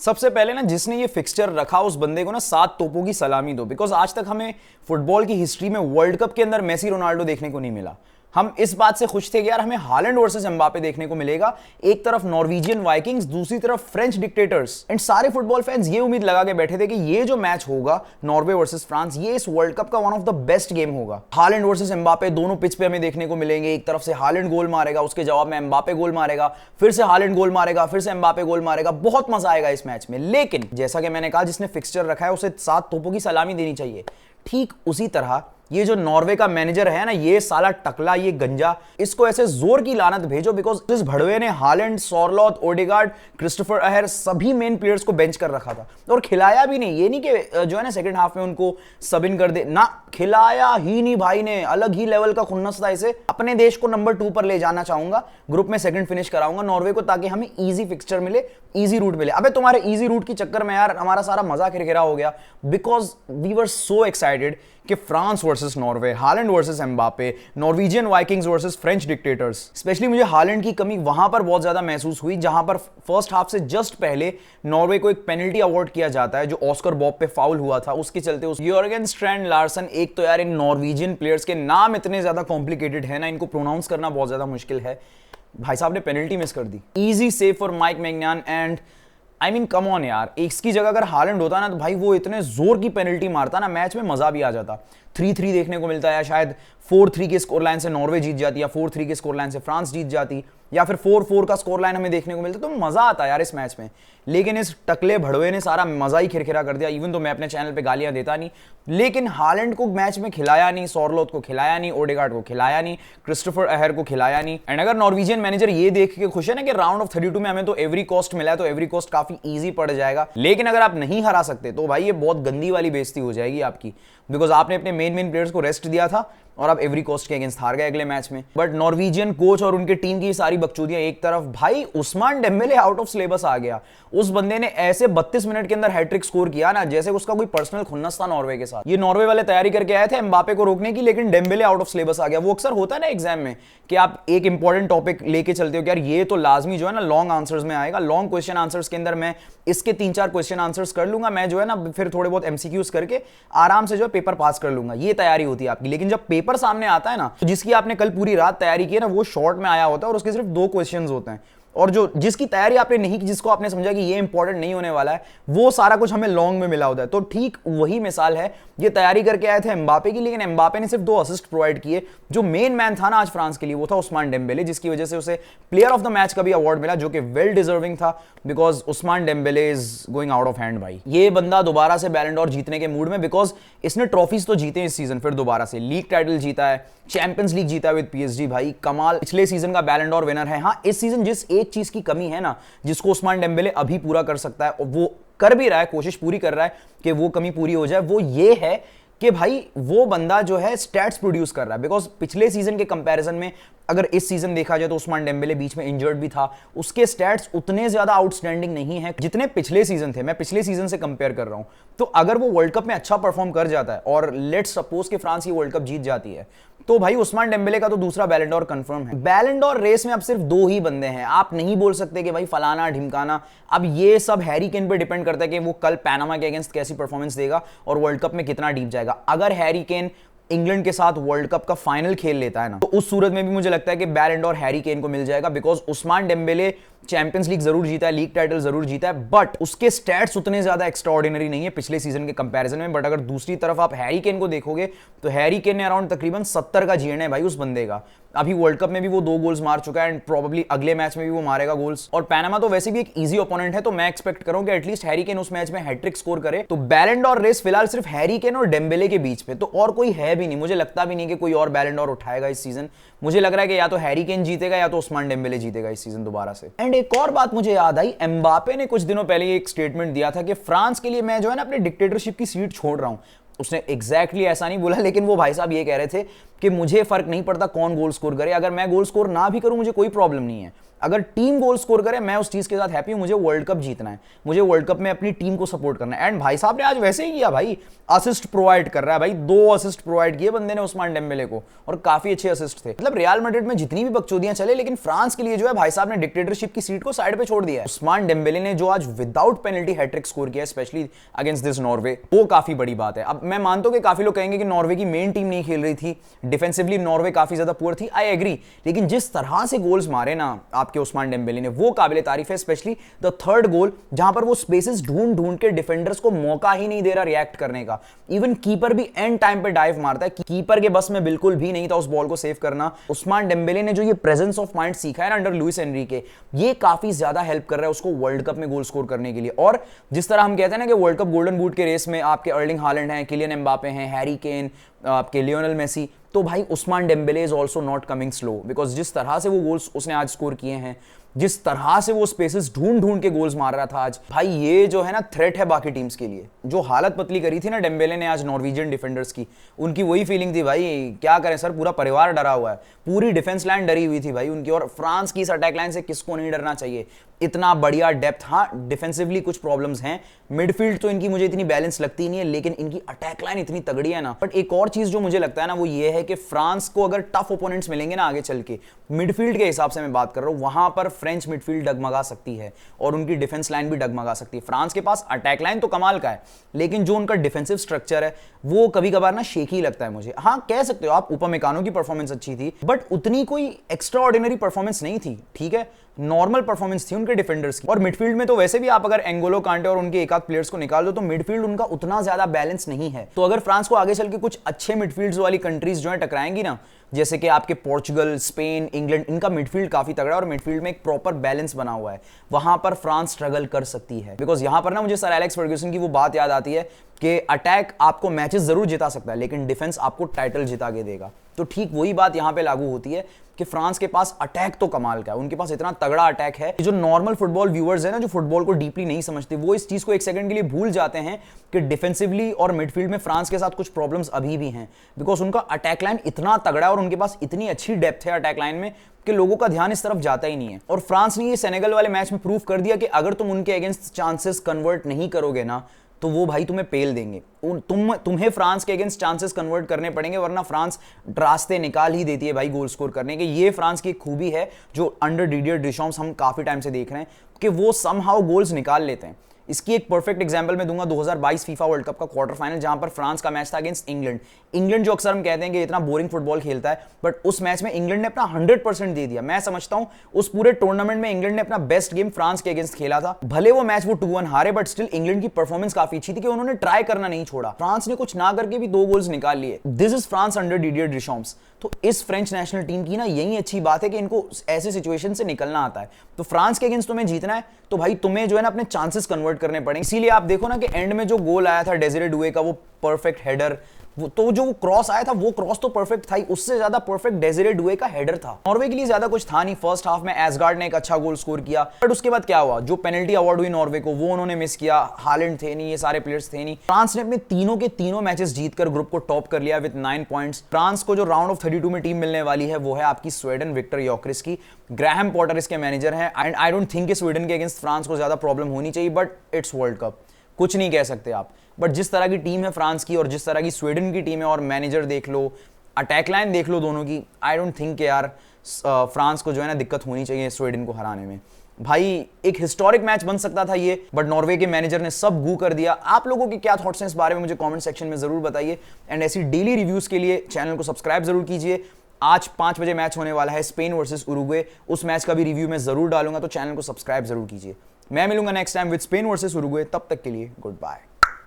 सबसे पहले ना जिसने ये फिक्सचर रखा उस बंदे को ना 7 तोपों की सलामी दो। बिकॉज आज तक हमें फुटबॉल की हिस्ट्री में वर्ल्ड कप के अंदर मेसी रोनाल्डो देखने को नहीं मिला। हम इस बात से खुश थे कि यार हमें हालैंड वर्सेस एम्बापे देखने को मिलेगा। एक तरफ नॉर्वेजियन वाइकिंग्स, दूसरी तरफ फ्रेंच डिक्टेटर्स। एंड सारे फुटबॉल फैंस ये उम्मीद लगा के बैठे थे कि ये जो मैच होगा नॉर्वे वर्सेस फ्रांस, ये इस वर्ल्ड कप का one of the best game होगा। हालैंड वर्सेस एम्बापे दोनों पिच पे हमें देखने को मिलेंगे। एक तरफ से हालैंड गोल मारेगा, उसके जवाब में एम्बापे गोल मारेगा, फिर से हालैंड गोल मारेगा, फिर से एम्बापे गोल मारेगा। बहुत मजा आएगा इस मैच में। लेकिन जैसा कि मैंने कहा, जिसने फिक्सचर रखा है उसे 7 तोपों की सलामी देनी चाहिए। ठीक उसी तरह ये जो नॉर्वे का मैनेजर है ना, ये साला टकला, ये गंजा, इसको ऐसे जोर की लानत भेजो। बिकॉज इस भड़वे ने हालैंड, सॉरलॉथ, ओडेगार्ड, क्रिस्टोफर अहेर सभी मेन प्लेयर्स को बेंच कर रखा था और खिलाया भी नहीं। ये नहीं कि जो है ना सेकंड हाफ में उनको सब इन कर दे ना, खिलाया ही नहीं भाई ने। अलग ही लेवल का खुन्नस था इसे। अपने देश को नंबर 2 पर ले जाना चाहूंगा, ग्रुप में सेकंड फिनिश कराऊंगा नॉर्वे को, ताकि हमें इजी फिक्सचर मिले, इजी रूट मिले। अबे तुम्हारे इजी रूट के चक्कर में यार हमारा सारा मजा किरकिरा हो गया। Because we were so excited कि France versus Norway, Haaland versus Mbappe, Norwegian Vikings versus French dictators. Specially मुझे हालैंड की कमी वहां पर बहुत ज्यादा महसूस हुई जहां पर फर्स्ट हाफ से जस्ट पहले नॉर्वे को एक पेनल्टी अवार्ड किया जाता है जो ऑस्कर बॉब पे फाउल हुआ था। उसके चलते उस यॉर्गन स्ट्रैंड लार्सन, एक तो यार इन नॉर्वेजियन प्लेयर्स के नाम इतने ज्यादा कॉम्प्लिकेटेड है ना, इनको प्रोनाउंस करना बहुत ज्यादा मुश्किल है। भाई साहब ने पेनल्टी मिस कर दी। Easy save for Mike Maignan and I mean come on यार, इसकी जगह अगर हालैंड होता ना तो भाई वो इतने जोर की पेनल्टी मारता ना, मैच में मजा भी आ जाता। 3-3 देखने को मिलता है, या शायद 4-3 के स्कोर लाइन से नॉर्वे जीत जाती, या 4-3 के स्कोर लाइन से फ्रांस जीत जाती, या फिर 4-4 का स्कोर लाइन हमें देखने को मिलता, तो मजा आता यार इस मैच में। लेकिन इस टकले भड़वे ने सारा मजा ही खिरखिरा कर दिया। इवन तो मैं अपने चैनल पे गालियां देता नहीं, लेकिन हालैंड को मैच में खिलाया नहीं, सॉरलोथ को खिलाया नहीं, ओडेगार्ड को खिलाया नहीं, क्रिस्टोफर अहेर को खिलाया नहीं। एंड अगर नॉर्वेजियन मैनेजर ये देख के खुश है ना कि राउंड ऑफ 32 में हमें तो एवरी कॉस्ट मिला है, तो एवरी कॉस्ट काफी ईजी पड़ जाएगा। लेकिन अगर आप नहीं हरा सकते तो भाई ये बहुत गंदी वाली बेइज्जती हो जाएगी आपकी। बिकॉज आपने अपने मेन प्लेयर्स को रेस्ट दिया था और आप एवरी कॉस्ट के अगेंस्ट हार गए अगले मैच में। बट नॉर्वेजियन कोच और उनके टीम की सारी बकचोदियां एक तरफ, भाई Ousmane Dembele out of syllabus आ गया। उस बंदे ने ऐसे 32 मिनट के अंदर हैट्रिक स्कोर किया ना जैसे उसका कोई पर्सनल खुन्नस था नॉर्वे के साथ। ये नॉर्वे वाले तैयारी करके आए थे एम्बापे को रोकने की, लेकिन डेम्बेले आउट ऑफ सिलेबस आ गया। वो अक्सर होता है ना एग्जाम में कि आप एक इंपॉर्टेंट टॉपिक लेके चलते हो कि यार ये तो लाजमी जो है ना लॉन्ग आंसर्स में आएगा, लॉन्ग क्वेश्चन आंसर्स के अंदर मैं इसके 3-4 क्वेश्चन आंसर्स कर लूंगा, मैं जो है ना फिर थोड़े बहुत एमसीक्यूज करके आराम से जो है पेपर पास कर लूंगा। ये तैयारी होती है आपकी। लेकिन जब पेपर सामने आता है ना, तो जिसकी आपने कल पूरी रात तैयारी की है ना, वो शॉर्ट में आया होता है और उसके सिर्फ 2 क्वेश्चंस होते हैं। और जो जिसकी तैयारी आपने नहीं की, जिसको आपने समझा कि ये इंपॉर्टेंट नहीं होने वाला है, वो सारा कुछ हमें लॉन्ग में मिला होता है। तो ठीक वही मिसाल है, ये तैयारी करके आए थे एम्बापे की, लेकिन एम्बापे ने सिर्फ 2 असिस्ट प्रोवाइड किए। जो मेन मैन था ना आज फ्रांस के लिए, वो था उस्मान डेम्बेले, जिसकी वजह से उसे प्लेयर ऑफ द मैच का भी अवार्ड मिला, जो कि वेल डिजर्विंग था। Because Ousmane Dembele is going out of hand भाई। ये बंदा दोबारा से बैलन डॉर जीतने के मूड में, बिकॉज इसने ट्रॉफीज तो जीते इस सीजन, फिर दोबारा से लीग टाइटल जीता है, चैंपियंस लीग जीता है विद पीएसजी। भाई कमाल, पिछले सीजन का बैलन डॉर विनर है। हाँ, इस सीजन जिस एक चीज की कमी है ना, जिसको उस्मान डेम्बेले अभी पूरा कर सकता है, और वो कर भी रहा है, कोशिश पूरी कर रहा है कि वो कमी पूरी हो जाए, वो ये है कि भाई वो बंदा जो है स्टैट्स प्रोड्यूस कर रहा है। बिकॉज पिछले सीजन के कंपैरिजन में अगर इस सीजन देखा जाए तो उस्मान डेम्बेले बीच में इंजर्ड भी था, उसके स्टैट्स उतने ज्यादा आउटस्टैंडिंग नहीं है जितने पिछले सीजन थे। मैं पिछले सीजन से कंपेयर कर रहा हूं। तो अगर वो वर्ल्ड कप में अच्छा परफॉर्म कर जाता है और लेट्स सपोज कि फ्रांस ये वर्ल्ड कप जीत जाती है, तो भाई उस्मान डेम्बेले का तो दूसरा बैलन डॉर कंफर्म है। बैलन डॉर रेस में अब सिर्फ 2 ही बंदे हैं। आप नहीं बोल सकते कि भाई फलाना ढिमकाना। अब ये सब हैरी केन पे डिपेंड करता है कि वो कल पैनामा के अगेंस्ट कैसी परफॉर्मेंस देगा और वर्ल्ड कप में कितना डीप जाएगा। अगर हैरी केन इंग्लैंड के साथ वर्ल्ड कप का फाइनल खेल लेता है ना, तो उस सूरत में भी मुझे लगता है कि बैलन डॉर हैरी केन को मिल जाएगा। Because Ousmane Dembele champions league जरूर जीता है, लीग टाइटल जरूर जीता है, बट उसके स्टैट्स उतने ज्यादा एक्स्ट्राऑर्डिनरी नहीं है पिछले सीजन के कंपैरिजन में। बट अगर दूसरी तरफ आप हैरी केन को देखोगे तो हैरी केन ने अराउंड तकरीबन 70 का जीर्ण है भाई उस बंदे का। अभी वर्ल्ड कप में भी वो 2 गोल्स मार चुका है एंड प्रोबेबली अगले मैच में भी वो मारेगा गोल्स। और पैनामा तो वैसे भी एक इजी ओपोनेंट है, तो मैं एक्सपेक्ट करूं कि एटलीस्ट हैरी केन उस मैच में हैट्रिक स्कोर करे। तो बैलन डॉर रेस फिलहाल सिर्फ हैरी केन और डेम्बेले के बीच में, तो और कोई है भी नहीं। मुझे लगता भी नहीं कि कोई और बैलन डॉर उठाएगा इस सीजन। मुझे लग रहा है कि या तो हैरी केन जीतेगा या तो उस्मान डेम्बेले जीतेगा इस सीजन दोबारा से। एंड एक और बात मुझे याद आई, एम्बापे ने कुछ दिनों पहले एक स्टेटमेंट दिया था कि फ्रांस के लिए मैं जो है ना अपने डिक्टेटरशिप की सीट छोड़ रहा हूं। उसने एग्जैक्टली ऐसा नहीं बोला, लेकिन वो भाई साहब ये कह रहे थे कि मुझे फर्क नहीं पड़ता कौन गोल स्कोर करे, अगर मैं गोल स्कोर ना भी करूं मुझे कोई प्रॉब्लम नहीं है, अगर टीम गोल स्कोर करे मैं उस चीज के साथ हैप्पी हूं, मुझे वर्ल्ड कप जीतना है, मुझे वर्ल्ड कप में अपनी टीम को सपोर्ट करना है। एंड भाई साहब ने आज वैसे ही किया भाई, असिस्ट प्रोवाइड कर रहा है भाई, 2 असिस्ट प्रोवाइड किए बंदे ने उस्मान डेम्बेले को, और काफी अच्छे असिस्ट थे। मतलब रियल मैड्रिड में जितनी भी बकचोदियां चले, लेकिन फ्रांस के लिए जो है भाई साहब ने डिक्टेटरशिप की सीट को साइड पे छोड़ दिया है। उस्मान डेम्बेले ने जो आज विदाउट पेनल्टी हैट्रिक स्कोर किया, स्पेशली अगेंस्ट दिस नॉर्वे, वो काफी बड़ी बात है। अब मैं मानता हूं कि काफी लोग कहेंगे कि नॉर्वे की मेन टीम नहीं खेल रही थी, डिफेंसिवली नॉर्वे काफी ज्यादा पुअर थी, आई एग्री, लेकिन जिस तरह से गोल्स मारे ना आपके उस्मान डेम्बेले ने, वो काबिले तारीफ है। स्पेशली द थर्ड गोल, जहां पर वो स्पेसेस ढूंढ ढूंढ के डिफेंडर्स को मौका ही नहीं दे रहा रिएक्ट करने का। इवन कीपर भी एंड टाइम पे डाइव मारता है, कीपर के बस में बिल्कुल भी नहीं था उस बॉल को सेव करना। उस्मान डेम्बेले ने जो ये प्रेजेंस ऑफ माइंड सीखा है ना अंडर लुइस एनरिके, ये काफी ज्यादा हेल्प कर रहा है उसको वर्ल्ड कप में गोल स्कोर करने के लिए। और जिस तरह हम कहते हैं ना कि वर्ल्ड कप गोल्डन बूट के रेस में आपके अर्लिंग हालैंड हैं, किलियन एम्बापे हैं, हैरी केन, आपके लियोनेल मेसी, तो भाई Ousmane Dembélé is also not coming slow, because जिस तरह से वो गोल्स उसने आज स्कोर किए हैं, जिस तरह से वो स्पेसेस ढूंढ ढूंढ के गोल्स मार रहा था आज, भाई ये जो है ना थ्रेट है बाकी टीम्स के लिए। जो हालत पतली करी थी ना डेम्बेले ने आज नॉर्वेजियन डिफेंडर्स की, उनकी वही फीलिंग थी भाई, क्या करें सर, पूरा परिवार डरा हुआ है, पूरी डिफेंस लाइन डरी हुई थी भाई उनकी। और फ्रांस की इस अटैक लाइन से किसको नहीं डरना चाहिए, इतना बढ़िया डेप्थ। हाँ डिफेंसिवली कुछ प्रॉब्लम्स हैं, मिडफील्ड तो इनकी मुझे इतनी बैलेंस लगती नहीं है, लेकिन इनकी अटैक लाइन इतनी तगड़ी है ना। बट एक और चीज जो मुझे लगता है ना वो ये है कि फ्रांस को अगर टफ ओपोनेंट्स मिलेंगे ना आगे चल के, मिडफील्ड के हिसाब से मैं बात कर रहा हूं, वहां पर फ्रेंच मिडफील्ड डगमगा सकती है और उनकी डिफेंस लाइन भी डगमगा सकती है। फ्रांस के पास अटैक लाइन तो कमाल का है, लेकिन जो उनका डिफेंसिव स्ट्रक्चर है वो कभी कभार ना शेकी लगता है मुझे। हाँ कह सकते हो आप उपमेकानो की परफॉर्मेंस अच्छी थी, बट उतनी कोई एक्स्ट्रा ऑर्डिनरी परफॉर्मेंस नहीं थी, ठीक है, नॉर्मल परफॉर्मेंस थी उनके डिफेंडर्स की। और मिडफील्ड में तो वैसे भी आप अगर एंगोलो कांटे और उनके एक आध प्लेयर्स को निकाल दो तो मिडफील्ड उनका उतना ज्यादा बैलेंस नहीं है। तो अगर फ्रांस को आगे चल के कुछ अच्छे मिडफील्ड्स वाली कंट्रीज जो है टकराएंगी ना, जैसे कि आपके पोर्चुगल, स्पेन, इंग्लैंड, इनका मिडफील्ड काफी तगड़ा है और मिडफील्ड में एक प्रॉपर बैलेंस बना हुआ है, वहां पर फ्रांस स्ट्रगल कर सकती है। बिकॉज यहां पर ना मुझे सर एलेक्स फर्ग्यूसन की वो बात याद आती है कि अटैक आपको मैचेस जरूर जिता सकता है, लेकिन डिफेंस आपको टाइटल जिता के देगा। तो ठीक वही बात यहां पे लागू होती है कि फ्रांस के पास अटैक तो कमाल का है, उनके पास इतना तगड़ा अटैक है। जो नॉर्मल फुटबॉल व्यूअर्स है ना, जो फुटबॉल को डीपली नहीं समझते, वो इस चीज को एक सेकंड के लिए भूल जाते हैं कि डिफेंसिवली और मिडफील्ड में फ्रांस के साथ कुछ प्रॉब्लम्स अभी भी हैं, बिकॉज उनका अटैक लाइन इतना तगड़ा है और उनके पास इतनी अच्छी डेप्थ है अटैक लाइन में कि लोगों का ध्यान इस तरफ जाता ही नहीं है। और फ्रांस ने ये सेनेगल वाले मैच में प्रूव कर दिया कि अगर तुम उनके अगेंस्ट चांसेस कन्वर्ट नहीं करोगे ना, तो वो भाई तुम्हें पेल देंगे। तुम्हें फ्रांस के अगेंस्ट चांसेस कन्वर्ट करने पड़ेंगे, वरना फ्रांस रास्ते निकाल ही देती है भाई गोल स्कोर करने के। ये फ्रांस की एक खूबी है जो अंडर डिडियर डिशॉम्स हम काफी टाइम से देख रहे हैं कि वो समहाउ गोल्स निकाल लेते हैं। इसकी एक परफेक्ट एग्जांपल मैं दूंगा 2022 फीफा वर्ल्ड कप का क्वार्टर फाइनल, जहां पर फ्रांस का मैच था अगेंस्ट इंग्लैंड। इंग्लैंड जो अक्सर हम कहते हैं कि इतना बोरिंग फुटबॉल खेलता है, बट उस मैच में इंग्लैंड ने अपना 100% दे दिया। मैं समझता हूं उस पूरे टूर्नामेंट में इंग्लैंड ने अपना बेस्ट गेम फ्रांस के अगेंस्ट खेला था। भले वो मैच वो 2-1 हारे, बट स्टिल इंग्लैंड की परफॉर्मेंस काफी अच्छी थी कि उन्होंने ट्राई करना नहीं छोड़ा। फ्रांस ने कुछ ना करके भी 2 गोल्स निकाल लिए। This is France under Didier Deschamps. तो इस फ्रेंच नेशनल टीम की ना यही अच्छी बात है कि इनको ऐसे सिचुएशन से निकलना आता है। तो फ्रांस के अगेंस्ट तुम्हें जीतना है तो भाई तुम्हें जो है ना अपने चांसेस कन्वर्ट करने पड़ेंगे। इसीलिए आप देखो ना कि एंड में जो गोल आया था डेज़िरे डुए का, वो परफेक्ट हेडर, तो जो क्रॉस आया था वो क्रॉस तो परफेक्ट था ही, उससे ज्यादा परफेक्ट डेज़िरे डुए का हेडर था। नॉर्वे के लिए ज्यादा कुछ था नहीं। फर्स्ट हाफ में एसगार्ड ने एक अच्छा गोल स्कोर किया, बट उसके बाद क्या हुआ, जो पेनल्टी अवार्ड हुई नॉर्वे को वो उन्होंने मिस किया। हालैंड थे नहीं, ये सारे प्लेयर्स थे नहीं। फ्रांस ने अपने तीनों के तीनों मैचेस जीतकर ग्रुप को टॉप कर लिया विद 9 पॉइंट्स। फ्रांस को जो राउंड ऑफ 32 में टीम मिलने वाली है वो है आपकी स्वीडन, विक्टर योकेरेस की। ग्राहम पॉटर इसके मैनेजर हैं and I don't think Sweden के अगेंस्ट फ्रांस को ज्यादा प्रॉब्लम होनी चाहिए, बट इट्स वर्ल्ड कप, कुछ नहीं कह सकते आप। बट जिस तरह की टीम है फ्रांस की और जिस तरह की स्वीडन की टीम है, और मैनेजर देख लो, अटैक लाइन देख लो दोनों की, आई डोंट थिंक यार फ्रांस को जो है ना दिक्कत होनी चाहिए स्वीडन को हराने में। भाई एक हिस्टोरिक मैच बन सकता था ये, बट नॉर्वे के मैनेजर ने सब गू कर दिया। आप लोगों के क्या थॉट्स हैं इस बारे में मुझे कमेंट सेक्शन में जरूर बताइए। एंड ऐसी डेली रिव्यूज के लिए चैनल को सब्सक्राइब जरूर कीजिए। आज 5 बजे मैच होने वाला है स्पेन वर्सेस उरुग्वे, उस मैच का भी रिव्यू मैं जरूर डालूंगा, तो चैनल को सब्सक्राइब जरूर कीजिए। मैं मिलूंगा next time with Spain versus Uruguay, तब तक के लिए गुड बाय।